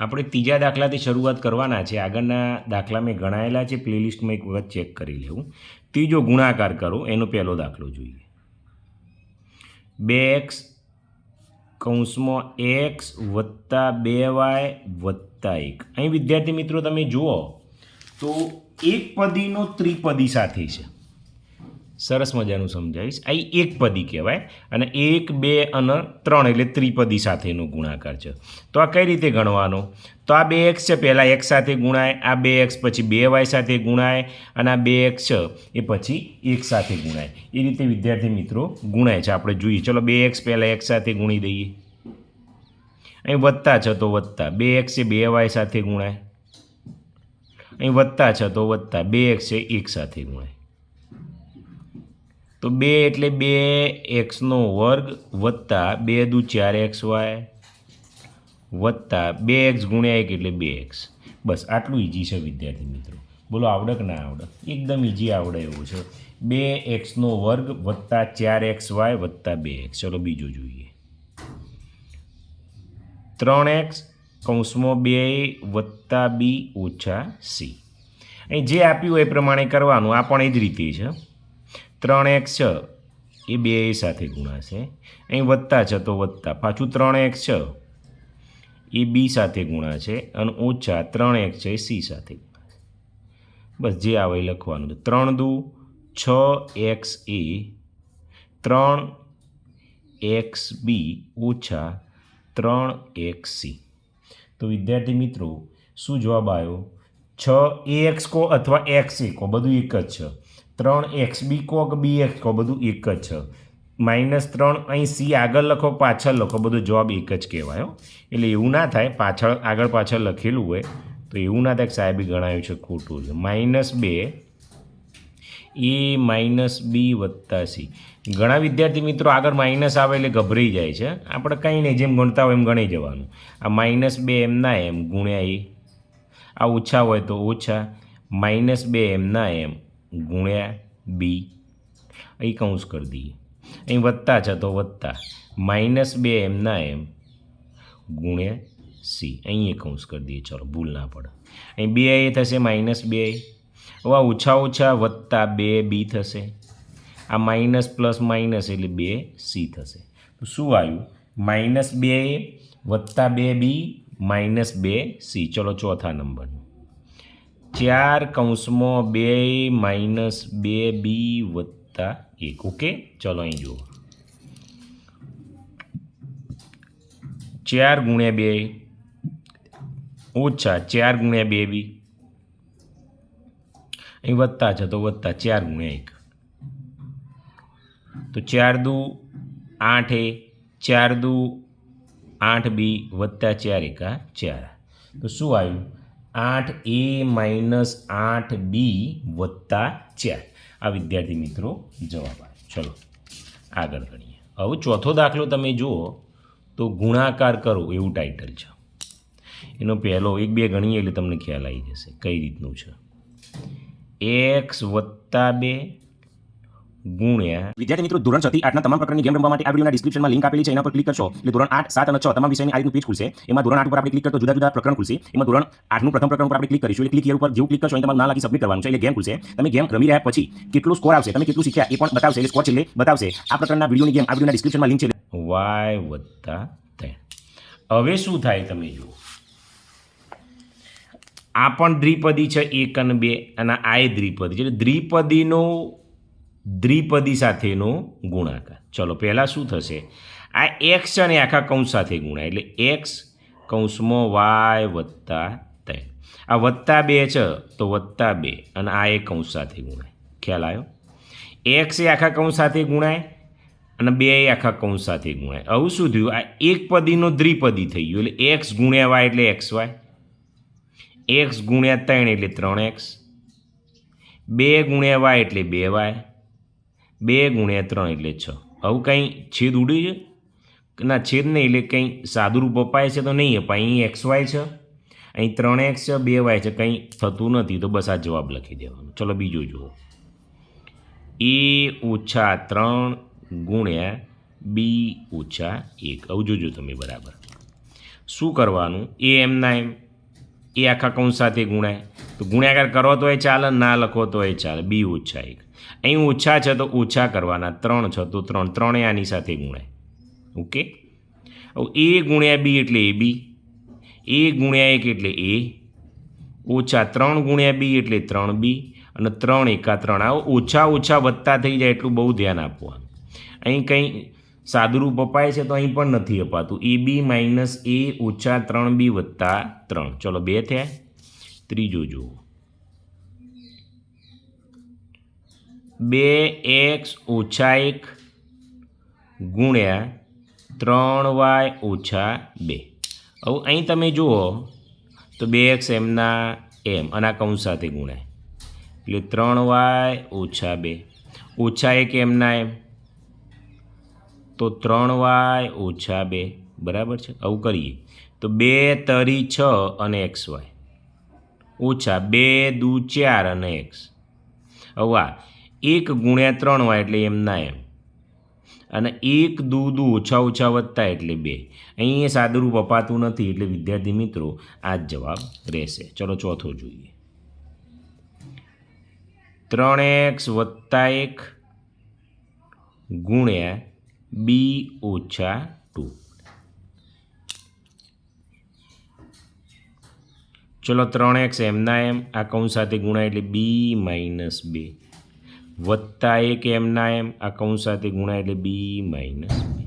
આપણે ત્રીજા દાખલાથી શરૂઆત કરવાના છે. આગળના દાખલા મેં ગણાયેલા છે, પ્લેલિસ્ટમાં એક વખત ચેક કરી લેવું. ત્રીજો ગુણાકાર કરો, એનો પહેલો દાખલો જોઈએ. 2x કૌંસમાં x વત્તા 2y વત્તા 1. અહીં વિદ્યાર્થી મિત્રો તમે જુઓ તો એક પદીનો ત્રિપદી સાથે છે. સરસ મજાનું સમજાવીશ. આ એક પદી કહેવાય અને 1, 2 અને 3 એટલે ત્રિપદી સાથેનો ગુણાકાર છે. તો આ કઈ રીતે ગણવાનો? તો આ 2x છે, પહેલાં x સાથે ગુણાય, આ 2x પછી 2y સાથે ગુણાય અને આ 2x છે એ પછી 1 સાથે ગુણાય. એ રીતે વિદ્યાર્થી મિત્રો ગુણાય છે. આપણે જોઈએ. ચલો 2x પહેલાં x સાથે ગુણી દઈએ. અહીં વત્તા છે તો વત્તા, 2x છે 2y સાથે ગુણાય. અહીં વત્તા છે તો વત્તા, 2x છે 1 સાથે ગુણાય. તો 2 એટલે 2x² વત્તા 2 દુ 4xy વત્તા 2x ગુણ્યા 1 એટલે 2x. બસ આટલું ઇઝી છે વિદ્યાર્થી મિત્રો. બોલો આવડે કે ના આવડે? એકદમ ઇઝી આવડે એવું છે. 2x² વત્તા 4xy વત્તા 2x. ચલો બીજું જોઈએ. 3x કૌંસમાં 2 વત્તા b ઓછા c. અહીં જે આપ્યું એ પ્રમાણે કરવાનું. આ પણ એ જ રીતે છે. 3x છે એ 2 સાથે ગુણાશે. અહીં વત્તા છે તો વત્તા, પાછું 3x છે એ b સાથે ગુણાશે અને ઓછા 3x છે એ c સાથે ગુણાશે. બસ જે આવે એ લખવાનું. 3 દુ 6x a 3xb ઓછા 3xc. તો વિદ્યાર્થી મિત્રો શું જવાબ આવ્યો? 6ax કહો અથવા x a કહો, બધું એક જ છે. 3xb કહો કે bx કહો, બધું એક જ છે. -3 અહીં c આગળ લખો પાછળ લખો, બધો જવાબ એક જ કહેવાય. એટલે એવું ના થાય પાછળ આગળ પાછળ લખેલું હોય તો એવું ના થાય કે સાહેબે ગણાયું છે ખોટું છે. -2 a b વત્તા c. ઘણા વિદ્યાર્થી મિત્રો આગળ માઇનસ આવે એટલે ગભરાઈ જાય છે. આપણે કંઈ નહીં, જેમ ગણતા હોય એમ ગણી જવાનું. આ -2 એમ ના એમ ગુણ્યા a, આ ઓછા હોય તો ઓછા, -2 એમ ના એમ ગુણ્યા b. અહીં કૌંસ કરી દઈએ. અહીં વત્તા છે તો વત્તા, -2 એમ ના એમ ગુણ્યા c. અહીં કૌંસ કરી દઈએ. ચલો ભૂલ ના પડે. અહીં 2a થશે -2a. હવે ઓછા ઓછા વત્તા 2b થશે. આ માઇનસ પ્લસ માઇનસ એટલે 2c થશે. તો શું આવ્યું? -2a વત્તા 2b -2c. ચલો ચોથા નંબરનું. 4 કૌંસમાં 2 -2b વત્તા 1. ઓકે, ચલો અહીં જુઓ. 4 ગુણ્યા 2 ઓછા 4 ગુણ્યા 2b. અહીં વત્તા છે તો વત્તા 4 ગુણ્યા 1. તો 4 દુ 8 a, 4 દુ 8b વત્તા 4 એકા 4. તો શું આવ્યું? 8a - 8b વત્તા 4. આ વિદ્યાર્થી મિત્રો જવાબ આવ્યો. ચલો આગળ ગણીએ. હવે ચોથો દાખલો તમે જુઓ તો ગુણાકાર કરો એવું ટાઇટલ છે. એનો પહેલો 1 2 ગણીએ એટલે તમને ખ્યાલ આવી જશે કઈ રીતનું છે. x વત્તા 2 ગુણ્યા. વિદ્યાર્થી મિત્રો ધોરણ 6 થી 8 ના તમામ પ્રકારની ગેમ રમવા માટે આ વિડિયોના ડિસ્ક્રિપ્શનમાં લિંક આપેલી છે, એના પર ક્લિક કરશો એટલે ધોરણ 8, 7 અને 6 તમામ વિષયની આ રીતનું પેજ ખુલશે. એમાં ધોરણ 8 ઉપર આપણે ક્લિક કરતો જુદા જુદા પ્રકરણ ખુલશે. એમાં ધોરણ 8 નું પ્રથમ પ્રકરણ ઉપર આપણે ક્લિક કરીશું. એટલે ક્લિક હિયર ઉપર જેવું ક્લિક કરશો અહીં તમારું નામ લખી સબમિટ કરવાનું છે એટલે ગેમ ખુલશે. તમે ગેમ રમી રહ્યા પછી કેટલો સ્કોર આવશે, તમે કેટલું શીખ્યા એ પણ બતાવશે. એટલે સ્કોર છેલ્લે બતાવશે. આ પ્રકારના વિડિયોની ગેમ આ વિડિયોના ડિસ્ક્રિપ્શનમાં લિંક છે. y વત્તા 3. હવે શું થાય તમે જુઓ. આ પણ દ્વિપદી છે 1 અને 2 અને આ એ દ્વિપદી છે. એટલે દ્વિપદી સાથેનો ગુણાકાર. ચલો પહેલાં શું થશે? આ x છે અને આખા કૌંસ સાથે ગુણાય એટલે x કૌંસમાં y વત્તા 3. આ વત્તા 2 છે તો વત્તા 2 અને આ એક કૌંસ સાથે ગુણાય. ખ્યાલ આવ્યો? x એ આખા કૌંસ સાથે ગુણાય અને 2 એ આખા કૌંસ સાથે ગુણાય. આવું શું થયું? આ એક પદીનો દ્વિપદી થઈ ગયું. એટલે x ગુણ્યા y એટલે xy, x ગુણ્યા 3 એટલે 3x, 2 ગુણ્યા y એટલે 2y, 2 ગુણ્યા 3 એટલે 6. આવું કંઈ છેદ ઉડ્યું છે? ના, છેદ નહીં. એટલે કંઈ સાદુરૂપ અપાય છે તો નહીં અપાય. અહીં xy છે, અહીં 3x છે, 2y છે, કંઈ થતું નથી. તો બસ આ જવાબ લખી દેવાનો. ચલો બીજું જુઓ. a ઓછા 3 ગુણ્યા b ઓછા 1. આવું જોજો તમે બરાબર. શું કરવાનું? એ એમના એમ એ આખા કૌંસ સાથે ગુણાય, તો ગુણાકાર કરો તો એ ચાલે, ના લખો તો એ ચાલે. બી ઓછા 1 અહીં ઓછા છે તો ઓછા કરવાના, 3 છે તો 3, 3 આની સાથે ગુણાય. ઓકે. હવે એ ગુણ્યા બી એટલે એ બી, એ ગુણ્યા 1 એટલે એ, ઓછા 3 ગુણ્યા બી એટલે 3 બી, અને 3 એકા 3. આવો ઓછા ઓછા વધતા થઈ જાય એટલું બહુ ધ્યાન આપવાનું. અહીં કંઈ સાદુરૂપ અપાય છે તો અહીં પણ નથી અપાતું. એ બી માઇનસ એ ઓછા 3 બી વત્તા 3. ચલો 2 થયા. ત્રીજો જુઓ, 2x ઓછા 1 ગુણ્યા 3y ઓછા 2. હવે અહીં તમે જુઓ તો 2x એમના એમ અને આ કૌંસ સાથે ગુણાય એટલે 3y ઓછા 2 ઓછા 1 એમના એમ તો 3y ઓછા 2 બરાબર છે. આવું કરીએ તો 2 તરી 6 અને xy ઓછા 2 દુ 4 અને x. હવે આ 1 ગુણ્યા 3y એટલે એમના એમ, અને 1 દુ દુ ઓછા ઓછા વધતા એટલે 2. અહીં એ સાદુરૂપ અપાતું નથી એટલે વિદ્યાર્થી મિત્રો આ જ જવાબ રહેશે. ચલો ચોથો જોઈએ, 3x વત્તા 1 ગુણ્યા બી ઓછા 2. ચલો 3x એમના એમ આ કૌંસ સાથે ગુણાય એટલે બી માઇનસ 2 વત્તા 1 એમના એમ આ કૌંસ સાથે ગુણાય એટલે બી માઇનસ 2.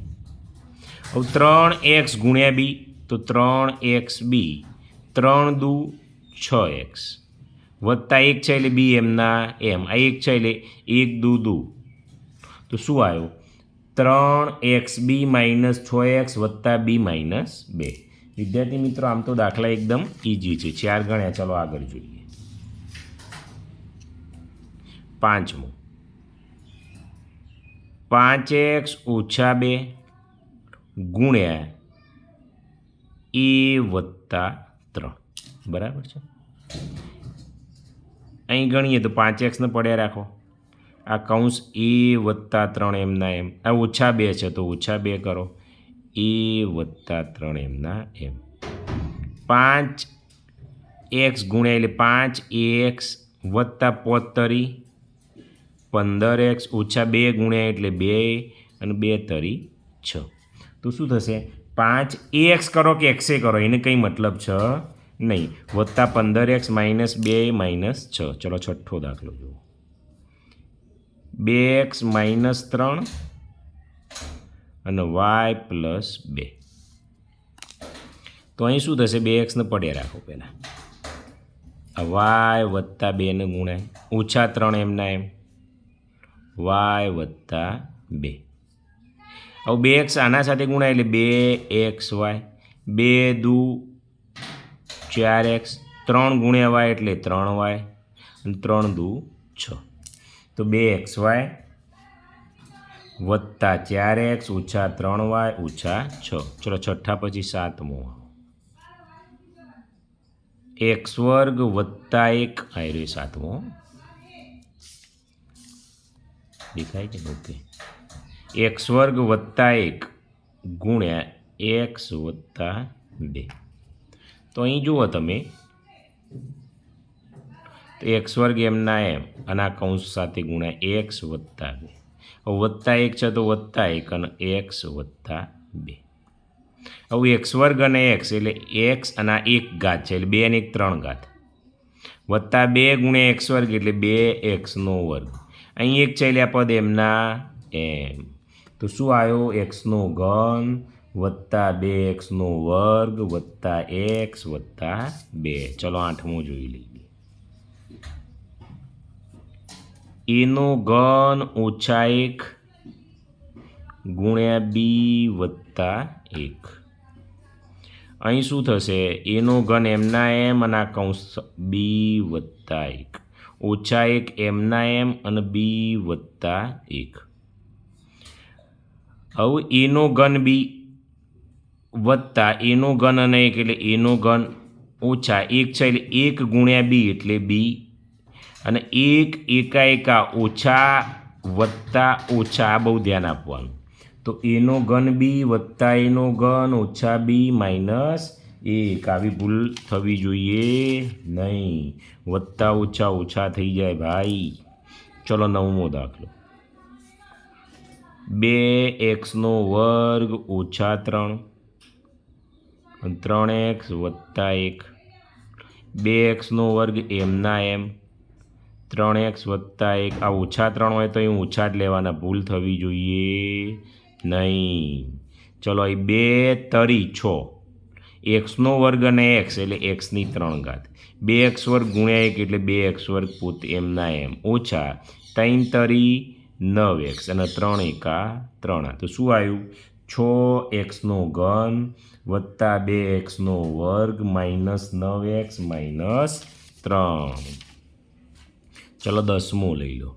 હવે 3x ગુણ્યા બી તો 3x બી 3 દુ 6x વત્તા 1 છે એટલે બી એમના એમ, આ 1 છે એટલે 1 દુ દુ તો શું આવ્યું? 3x બી માઇનસ 6x વત્તા બી માઇનસ 2. વિદ્યાર્થી મિત્રો આમ તો દાખલા એકદમ ઇઝી છે, 4 ગણ્યા. ચલો આગળ જોઈએ. પાંચમું, 5x ઓછા 2 ગુણ્યા એ વત્તા 3 બરાબર છે. અહીં ગણીએ તો 5x ને પડ્યા રાખો, આ કૌંસ એ વત્તા 3 એમના એમ, આ ઓછા 2 છે તો ઓછા 2 કરો, એ વત્તા 3 એમના એમ. 5x ગુણ્યા એટલે 5x વત્તા 5 તરી 15x ઓછા 2 ગુણ્યા એટલે 2 અને 2 તરી 6. તો શું થશે? 5ax કરો કે x કરો એને કંઈ મતલબ છે નહીં. વત્તા 15x માઇનસ 2 માઇનસ 6. ચલો છઠ્ઠો દાખલો જુઓ, 2x માઇનસ 3 અને y પ્લસ 2. તો અહીં શું થશે? 2x ને પડ્યા રાખો પહેલાં, y વત્તા 2 ને ગુણાય ઓછા 3 એમના એમ y વત્તા 2. હવે 2x આના સાથે ગુણાય એટલે 2xy, 2 દુ 4x, 3 ગુણ્યા y એટલે 3y અને 3 દુ 6. તો 2xy વત્તા 4x ઓછા 3y ઓછા 6. ચલો છઠ્ઠા પછી સાતમો, x વર્ગ વત્તા 1 આવ્યો સાતમો દેખાય છે. ઓકે, x વર્ગ વત્તા 1 ગુણ્યા x વત્તા 2. તો અહીં જુઓ તમે તો x વર્ગ એમના એમ અને આ કૌંસ સાથે ગુણ્યા x વત્તા 2. હવે વત્તા 1 છે તો વત્તા 1 અને x વત્તા 2. હવે x વર્ગ અને x એટલે x અને આ 1 ઘાત છે એટલે 2 અને 1 3 ઘાત વત્તા 2 ગુણ્યા x વર્ગ એટલે 2xનો વર્ગ. અહીં 1 છે એટલે આ પદ એમના એમ. તો શું આવ્યો? xનો ઘન વત્તા 2xનો વર્ગ વત્તા x વત્તા 2. ચલો આઠમો જોઈ લઈએ, એનો ઘન ઓછા 1 ગુણ્યા બી વત્તા 1. અહીં શું થશે? એનો ઘન એમના એમ અને આ કૌંસ બી વત્તા 1 ઓછા 1 એમના એમ અને બી વત્તા 1. હવે એનો ઘન બી વત્તા એનો ઘન અને 1 એટલે એનો ઘન ઓછા 1 છે એટલે 1 ગુણ્યા બી એટલે બી અને 1 એકા એકા ઓછા વત્તા ઓછા, આ બહુ ધ્યાન આપવાનું. તો એનો ઘન બી વત્તા એનો ઘન ઓછા બી માઇનસ 1 આવી ભૂલ થવી જોઈએ નહીં. વત્તા ઓછા ઓછા થઈ જાય ભાઈ. ચલો 9મો દાખલો. 2x² ઓછા 3 3x વત્તા 1. 2x² એમના એમ 3x વત્તા 1. આ ઓછા 3 હોય તો અહીં ઓછા જ લેવાના, ભૂલ થવી જોઈએ નહીં. ચલો અહીં 2 તરી 6. x² અને x એટલે x ની 3 ઘાત. 2x² ગુણ્યા 1 એટલે 2x² પોતે એમના એમ ઓછા 3 તરી 9x અને 3 એકા 3. તો શું આવ્યું? 6x³ વત્તા 2x² માઇનસ 9x માઇનસ 3. ચલો 10મો લઈ લો.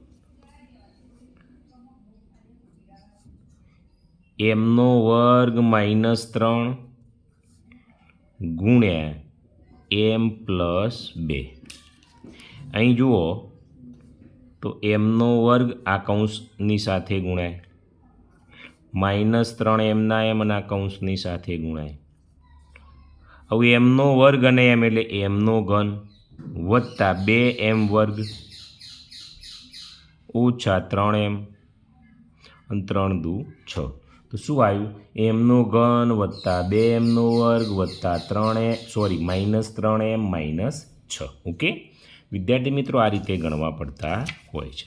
m² માઇનસ 3 ગુણ્યા m પ્લસ 2. અહીં જુઓ તો m² આ કૌંસની સાથે ગુણાય, માઇનસ 3 એમના એમ અને આ કૌંસની સાથે ગુણાય. હવે m² અને m એટલે mનો ઘન વત્તા 2m² ઓછા 3m અને 3 દુ 6. તો શું આવ્યું? mનો ઘન વત્તા 2m² વત્તા માઇનસ 3m માઇનસ 6. ઓકે વિદ્યાર્થી મિત્રો, આ રીતે ગણવા પડતા હોય છે.